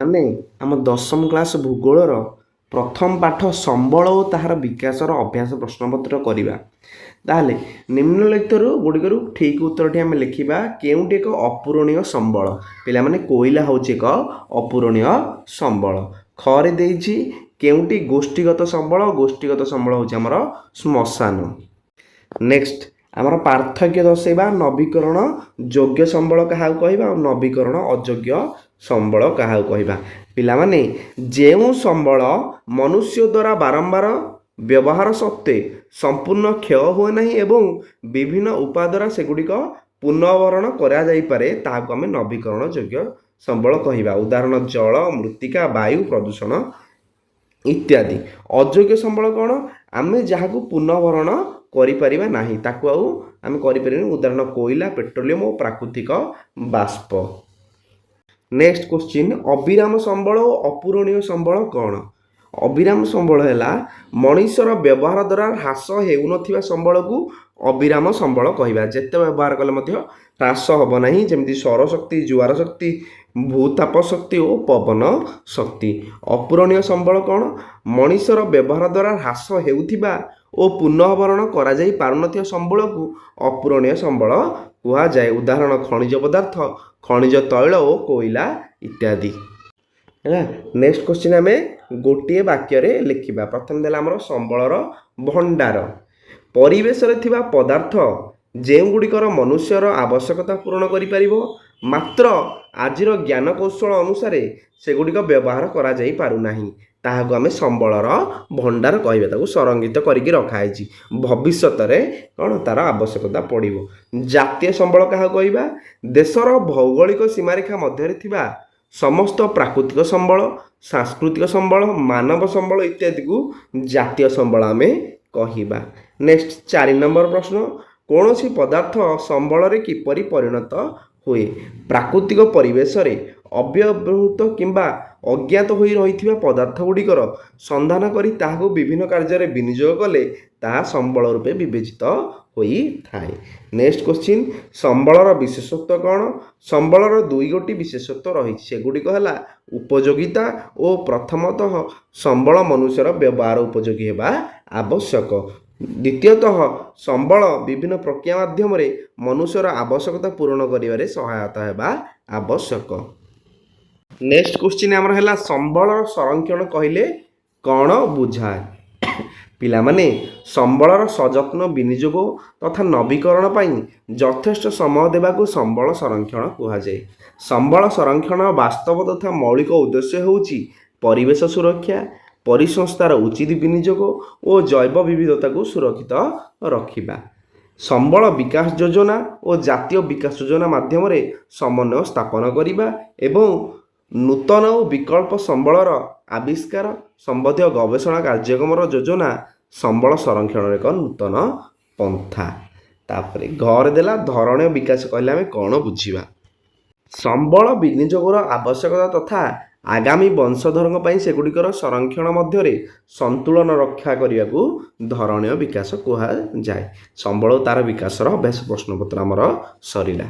ଆମେ ଆମ ଦଶମ କ୍ଲାସ୍ ଭୂଗୋଳର ପ୍ରଥମ ପାଠ ସମ୍ବଳ ଓ ତାହାର ବିକାଶର ଅଭ୍ୟାସ ପ୍ରଶ୍ନପତ୍ର କରିବା। ତାହେଲେ ନିମ୍ନଲିଖିତରୁ ଗୁଡ଼ିକରୁ ଠିକ୍ ଉତ୍ତରଟି ଆମେ ଲେଖିବା। କେଉଁଟି ଏକ ଅପୂରଣୀୟ ସମ୍ବଳ? ପିଲାମାନେ କୋଇଲା ହେଉଛି ଏକ ଅପୂରଣୀୟ ସମ୍ବଳ। ଖରେ ଦେଇଛି କେଉଁଟି ଗୋଷ୍ଠୀଗତ ସମ୍ବଳ? ଗୋଷ୍ଠୀଗତ ସମ୍ବଳ ହେଉଛି ଆମର ଶ୍ମଶାନ। ନେକ୍ସଟ ଆମର ପାର୍ଥକ୍ୟ ଦର୍ଶାଇବା। ନବୀକରଣ ଯୋଗ୍ୟ ସମ୍ବଳ କାହାକୁ କହିବା ଆଉ ନବୀକରଣ ଅଯୋଗ୍ୟ ସମ୍ବଳ କାହାକୁ କହିବା? ପିଲାମାନେ ଯେଉଁ ସମ୍ବଳ ମନୁଷ୍ୟ ଦ୍ୱାରା ବାରମ୍ବାର ବ୍ୟବହାର ସତ୍ତ୍ୱେ ସମ୍ପୂର୍ଣ୍ଣ କ୍ଷୟ ହୁଏ ନାହିଁ ଏବଂ ବିଭିନ୍ନ ଉପାୟ ଦ୍ୱାରା ସେଗୁଡ଼ିକ ପୁନଃଭରଣ କରାଯାଇପାରେ ତାହାକୁ ଆମେ ନବୀକରଣ ଯୋଗ୍ୟ ସମ୍ବଳ କହିବା। ଉଦାହରଣ ଜଳ, ମୃତ୍ତିକା, ବାୟୁ, ପ୍ରଦୂଷଣ ଇତ୍ୟାଦି। ଅଯୋଗ୍ୟ ସମ୍ବଳ କ'ଣ? ଆମେ ଯାହାକୁ ପୁନଃଭରଣ କରିପାରିବା ନାହିଁ, ତାକୁ ଆଉ ଆମେ କରିପାରିବାନି। ଉଦାହରଣ କୋଇଲା, ପେଟ୍ରୋଲିୟମ ଓ ପ୍ରାକୃତିକ ବାଷ୍ପ। ନେକ୍ସଟ କ୍ୱେଶ୍ଚିନ୍, ଅବିରାମ ସମ୍ବଳ ଓ ଅପୂରଣୀୟ ସମ୍ବଳ କ'ଣ? ଅବିରାମ ସମ୍ବଳ ହେଲା ମଣିଷର ବ୍ୟବହାର ଦ୍ୱାରା ହ୍ରାସ ହେଉନଥିବା ସମ୍ବଳକୁ ଅବିରାମ ସମ୍ବଳ କହିବା। ଯେତେ ବ୍ୟବହାର କଲେ ମଧ୍ୟ ହ୍ରାସ ହେବ ନାହିଁ, ଯେମିତି ସୌରଶକ୍ତି, ଜୁଆର ଶକ୍ତି, ଭୂତାପ ଶକ୍ତି ଓ ପବନ ଶକ୍ତି। ଅପୂରଣୀୟ ସମ୍ବଳ କ'ଣ? ମଣିଷର ବ୍ୟବହାର ଦ୍ୱାରା ହ୍ରାସ ହେଉଥିବା ଓ ପୁନଃଭରଣ କରାଯାଇ ପାରୁନଥିବା ସମ୍ବଳକୁ ଅପୂରଣୀୟ ସମ୍ବଳ କୁହାଯାଏ। ଉଦାହରଣ ଖଣିଜ ପଦାର୍ଥ, ଖଣିଜ ତୈଳ ଓ କୋଇଲା ଇତ୍ୟାଦି। ହେଲା। ନେକ୍ସଟ କ୍ୱେଶ୍ଚିନ୍ ଆମେ ଗୋଟିଏ ବାକ୍ୟରେ ଲେଖିବା। ପ୍ରଥମେ ଦେଲା ଆମର ସମ୍ବଳର ଭଣ୍ଡାର। ପରିବେଶରେ ଥିବା ପଦାର୍ଥ ଯେଉଁଗୁଡ଼ିକର ମନୁଷ୍ୟର ଆବଶ୍ୟକତା ପୂରଣ କରିପାରିବ, ମାତ୍ର ଆଜିର ଜ୍ଞାନ କୌଶଳ ଅନୁସାରେ ସେଗୁଡ଼ିକ ବ୍ୟବହାର କରାଯାଇ ପାରୁନାହିଁ, ତାହାକୁ ଆମେ ସମ୍ବଳର ଭଣ୍ଡାର କହିବା। ତାକୁ ସଂରକ୍ଷିତ କରିକି ରଖାଯାଇଛି, ଭବିଷ୍ୟତରେ କ'ଣ ତାର ଆବଶ୍ୟକତା ପଡ଼ିବ। ଜାତୀୟ ସମ୍ବଳ କାହାକୁ କହିବା? ଦେଶର ଭୌଗୋଳିକ ସୀମାରେଖା ମଧ୍ୟରେ ଥିବା ସମସ୍ତ ପ୍ରାକୃତିକ ସମ୍ବଳ, ସାଂସ୍କୃତିକ ସମ୍ବଳ, ମାନବ ସମ୍ବଳ ଇତ୍ୟାଦିକୁ ଜାତୀୟ ସମ୍ବଳ ଆମେ କହିବା। ନେକ୍ସଟ 4 ନମ୍ବର ପ୍ରଶ୍ନ, କୌଣସି ପଦାର୍ଥ ସମ୍ବଳରେ କିପରି ପରିଣତ ହୁଏ? ପ୍ରାକୃତିକ ପରିବେଶରେ ଅବ୍ୟବହୃତ କିମ୍ବା ଅଜ୍ଞାତ ହୋଇ ରହିଥିବା ପଦାର୍ଥ ଗୁଡ଼ିକର ସନ୍ଧାନ କରି ତାହାକୁ ବିଭିନ୍ନ କାର୍ଯ୍ୟରେ ବିନିଯୋଗ କଲେ ତାହା ସମ୍ବଳ ରୂପେ ବିବେଚିତ ହୋଇଥାଏ। ନେକ୍ସଟ କ୍ୱେଶ୍ଚିନ୍, ସମ୍ବଳର ବିଶେଷତ୍ୱ କ'ଣ? ସମ୍ବଳର ଦୁଇଗୋଟି ବିଶେଷତ୍ୱ ରହିଛି, ସେଗୁଡ଼ିକ ହେଲା ଉପଯୋଗିତା ଓ ପ୍ରଥମତଃ ସମ୍ବଳ ମନୁଷ୍ୟର ବ୍ୟବହାର ଉପଯୋଗୀ ହେବା ଆବଶ୍ୟକ। ଦ୍ୱିତୀୟତଃ ସମ୍ବଳ ବିଭିନ୍ନ ପ୍ରକ୍ରିୟା ମାଧ୍ୟମରେ ମନୁଷ୍ୟର ଆବଶ୍ୟକତା ପୂରଣ କରିବାରେ ସହାୟତା ହେବା ଆବଶ୍ୟକ। ନେକ୍ସଟ କ୍ୱେଶ୍ଚିନ୍ ଆମର ହେଲା ସମ୍ବଳର ସଂରକ୍ଷଣ କହିଲେ କ'ଣ ବୁଝାଏ? ପିଲାମାନେ ସମ୍ବଳର ସଯତ୍ନ ବିନିଯୋଗ ତଥା ନବୀକରଣ ପାଇଁ ଯଥେଷ୍ଟ ସମୟ ଦେବାକୁ ସମ୍ବଳ ସଂରକ୍ଷଣ କୁହାଯାଏ। ସମ୍ବଳ ସଂରକ୍ଷଣର ବାସ୍ତବ ତଥା ମୌଳିକ ଉଦ୍ଦେଶ୍ୟ ହେଉଛି ପରିବେଶ ସୁରକ୍ଷା, ପରିସଂସ୍ଥାର ଉଚିତ ବିନିଯୋଗ ଓ ଜୈବ ବିବିଧତାକୁ ସୁରକ୍ଷିତ ରଖିବା। ସମ୍ବଳ ବିକାଶ ଯୋଜନା ଓ ଜାତୀୟ ବିକାଶ ଯୋଜନା ମାଧ୍ୟମରେ ସମନ୍ୱୟ ସ୍ଥାପନ କରିବା ଏବଂ ନୂତନ ଓ ବିକଳ୍ପ ସମ୍ବଳର ଆବିଷ୍କାର ସମ୍ବନ୍ଧୀୟ ଗବେଷଣା କାର୍ଯ୍ୟକ୍ରମର ଯୋଜନା ସମ୍ବଳ ସଂରକ୍ଷଣର ଏକ ନୂତନ ପନ୍ଥା। ତାପରେ ଘରେ ଦେଲା ଧରଣୀୟ ବିକାଶ କହିଲେ ଆମେ କ'ଣ ବୁଝିବା? ସମ୍ବଳ ବିନିଯୋଗର ଆବଶ୍ୟକତା ତଥା ଆଗାମୀ ବଂଶଧରଙ୍କ ପାଇଁ ସେଗୁଡ଼ିକର ସଂରକ୍ଷଣ ମଧ୍ୟରେ ସନ୍ତୁଳନ ରକ୍ଷା କରିବାକୁ ଧରଣୀୟ ବିକାଶ କୁହାଯାଏ। ସମ୍ବଳ ଓ ତାର ବିକାଶର ଅଭ୍ୟାସ ପ୍ରଶ୍ନପତ୍ର ଆମର ସରିଲା।